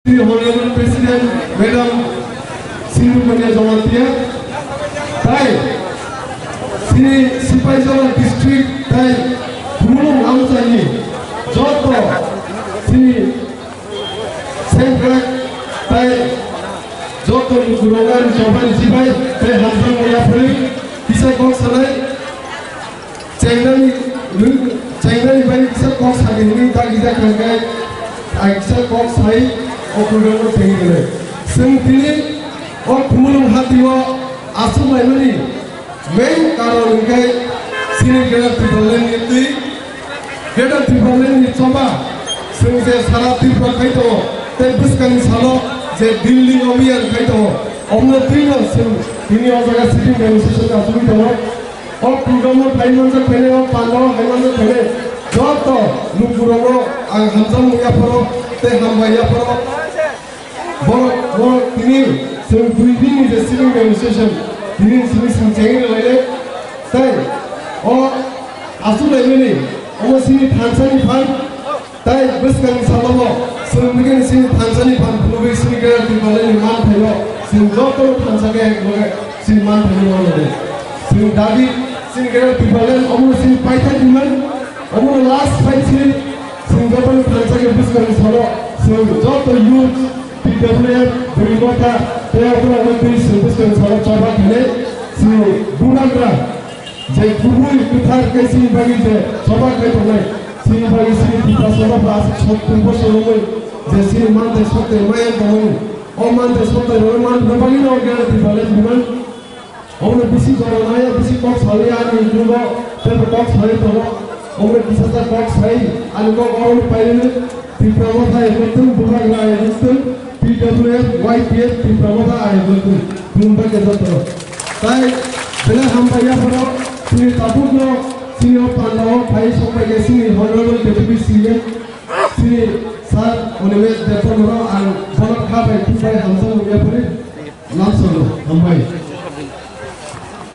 Honorable President Madam Sinu Mania Jamatia, Thai, Sini Sipaijala District Thai, Pulung Amsani, Joto, Sini Sengkrak Thai, Joto Gurongan Joban Sipai, Thai Hamzang Moyapuri, Bisa Kok Salai, China Ibai Bisa Kok Salai, Ini Tak Bisa Kangkai, Bisa Kok Salai, Okurang Tengile. Sengkini, Okumulung Hatiwa, Asumaimani, Main Karolingkai, Sini Gera Tibalen Itu, Gera Tibalen Itsoba, Sengse Sarati Pakaito, Tebuskan Salo, Je Dilli Omian Kaito, Omno Tino, Sini Ozaga City Negotiation Asumito, Okugamo, Taimanza Pene, Pano, Haimanza Pene, Joto, Nukurono, and Hamzam Yaporo, Tehamba Yaporo. Ini sering is a civil negotiation. Ini sering change lagi. Tapi, asul ini, sini Tanzania fan, tapi bukan sahaja. Sering sini Tanzania fan, lebih sini kerana di Malaysia man thayo, sini jodoh Tanzania sini man thayo lagi. Sini David sini kerana di Malaysia, sini Python di mana, last fight sini jodoh Tanzania bukan sahaja. Sini jodoh youth PWF Berikutnya Teater Menteri Sebesar Salah Coba Kene Si Bunagra Jai Kubui Kuthar Kaisi Bagi Jai Coba Kene Tonai Si Bagi Si Kita Soba Bahas Tumpo Solomoi Jai Si Mante Sote Mayan Tomoni Om Mante Sote Roman Bagi Norgana Di Bales Biman Om Bisi Koronaya Bisi Koks Halian Juga Tepe Koks Hali Tono Om Bisata Koks Hai Algo Om Paine Di Pramotha Ekotun Bunagra Ekotun PWF, YPF, di Pramoda Ayatulku, Bumba Kezato. Tapi, bila hamba ya pernah sini tabukno, sini opandao, pai sampai ke sini honorable deputy CM, sini saat unimed depan orang, an banyak kabar kita hamzah mulia pun langsung hambai.